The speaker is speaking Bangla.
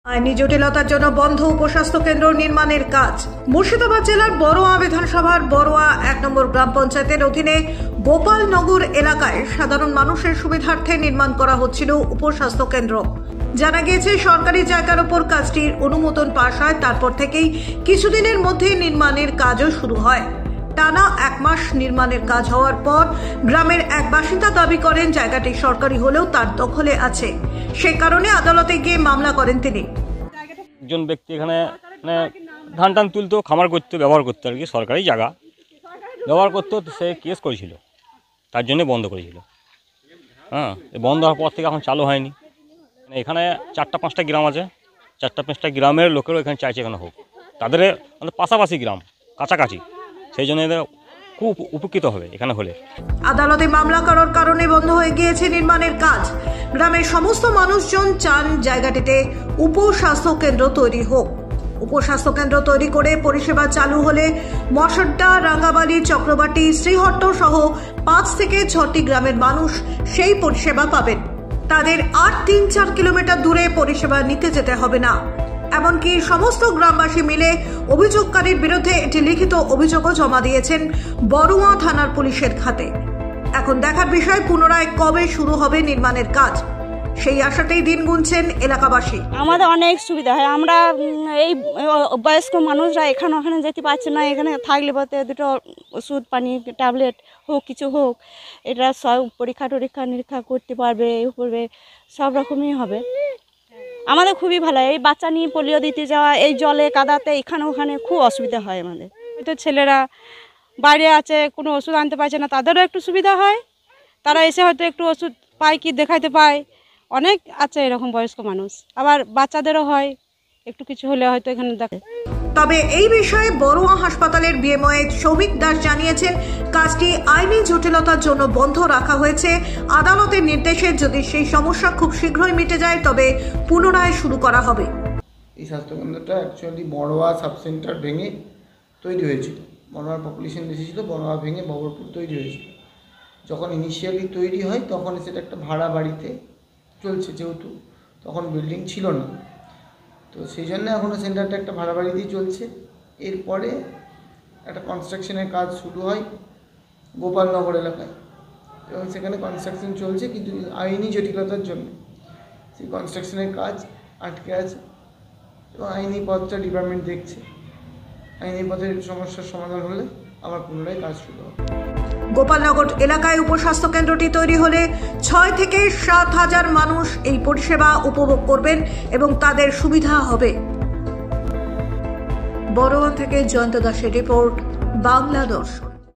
আইনি জটিলতার জন্য বন্ধ উপস্বাস্থ্য কেন্দ্র নির্মাণের কাজ। মুর্শিদাবাদ জেলার বড়োয়া বিধানসভার বড়োয়া ১ নম্বর গ্রাম পঞ্চায়েতের অধীনে গোপালনগর এলাকায় সাধারণ মানুষের সুবিধার্থে নির্মাণ করা হচ্ছিল উপস্বাস্থ্য কেন্দ্র। জানা গিয়েছে সরকারি জায়গার উপর কাজটির অনুমোদন পাস হয়, তারপর থেকেই কিছুদিনের মধ্যে নির্মাণের কাজও শুরু হয়। টানা ১ মাস নির্মাণের কাজ হওয়ার পর গ্রামের এক বাসিন্দা দাবি করেন জায়গাটি সরকারি হলেও তার দখলে আছে, সেই কারণে আদালতে গিয়ে মামলা করেন তিনি। একজন ব্যক্তি এখানে ধান টান তুলতো, খামার করতো, ব্যবহার করতো, আর কি সরকারি জায়গা ব্যবহার করতো, সে কেস করেছিল, তার জন্য বন্ধ করেছিল। হ্যাঁ, বন্ধ হওয়ার পর থেকে এখন চালু হয়নি। এখানে ৪-৫টা গ্রাম আছে, ৪-৫টা গ্রামের লোকেরও এখানে চাইছে এখানে হোক, তাদের পাশাপাশি গ্রাম, কাছাকাছি, সেই জন্য এদের খুব উপকৃত হবে এখানে হলে। আদালতে মামলা করার কারণে বন্ধ হয়ে গিয়েছে নির্মাণের কাজ। গ্রামের সমস্ত মানুষজন চান জায়গাটিতে উপস্বাস্থ্য কেন্দ্র তৈরি হোক। উপস্বাস্থ্য কেন্দ্র তৈরি করে পরিষেবা চালু হলে মশাড্ডা, রাঙ্গাবাড়ি, চক্রবাটি, শ্রীহট্ট সহ ৫ থেকে ৬টি গ্রামের মানুষ সেই পরিষেবা পাবেন। তাদের আর ৩-৪ কিলোমিটার দূরে পরিষেবা নিতে যেতে হবে না। এমনকি সমস্ত গ্রামবাসী মিলে অভিযোগকারীর বিরুদ্ধে একটি লিখিত অভিযোগও জমা দিয়েছেন বড়োয়া থানার পুলিশের খাতে। এখন দেখার বিষয় পুনরায় কবে শুরু হবে নির্মাণের কাজ, সেই আশাতেই দিন গুনছেন এলাকাবাসী। আমাদের অনেক সুবিধা হয়, আমরা এই বয়স্ক মানুষরা এখানে ওখানে যেতে পারছি না, এখানে থাকলে বলতে দুটো ওষুধ পানি ট্যাবলেট হোক, কিছু হোক, এটা সব পরীক্ষা নিরীক্ষা করতে পারবে, করবে, সব রকমই হবে। আমাদের খুবই ভালো। এই বাচ্চা নিয়ে পোলিও দিতে যাওয়া, এই জলে কাদাতে এখানে ওখানে খুব অসুবিধা হয় আমাদের। তো ছেলেরা বাইরে আছে, কোনো ওষুধ আনতে পারছে না, তাদেরও একটু সুবিধা হয়, তারা এসে হয়তো একটু ওষুধ পায় কি দেখাইতে পায়। অনেক আছে এরকম বয়স্ক মানুষ, আবার বাচ্চাদেরও হয়, একটু কিছু হলে হয়তো এখানে দেখে। তবে এই বিষয়ে বড়োয়া হাসপাতালের বিএমওএ সৌমিক দাস জানিয়েছেন কাজটি আইনি জটিলতার জন্য বন্ধ রাখা হয়েছে। আদালতের নির্দেশে যদি সেই সমস্যা খুব শীঘ্রই মিটে যায় তবে পুনরায় শুরু করা হবে। এই স্বাস্থ্যকেন্দ্রটা অ্যাকচুয়ালি বড়োয়া সাবসেন্টার ভেঙে তৈরি হয়েছিল। বড়োয়ার পপুলেশন বেশি ছিল, বড়োয়া ভেঙে ববরপুর তৈরি হয়েছিল। যখন ইনিশিয়ালি তৈরি হয় তখন সেটা একটা ভাড়া বাড়িতে চলছে, যেহেতু তখন বিল্ডিং ছিল না, তো সেই জন্য এখনও সেন্টারটা একটা ভাড়া বাড়িতেই চলছে। এরপরে একটা কনস্ট্রাকশনের কাজ শুরু হয় গোপালনগর এলাকায়, এবং সেখানে কনস্ট্রাকশন চলছে, কিন্তু আইনি জটিলতার জন্য সেই কনস্ট্রাকশনের কাজ আটকে আছে, এবং আইনি পথটা ডিপার্টমেন্ট দেখছে। আইনি পথের সমস্যার সমাধান হলে আবার পুনরায় কাজ শুরু হবে। গোপালনগর এলাকায় উপস্বাস্থ্য কেন্দ্রটি তৈরি হলে ৬ থেকে ৭ হাজার মানুষ এই পরিষেবা উপভোগ করবেন এবং তাদের সুবিধা হবে। বড়োয়া থেকে জয়ন্ত দাসের রিপোর্ট, বাংলা দর্শন।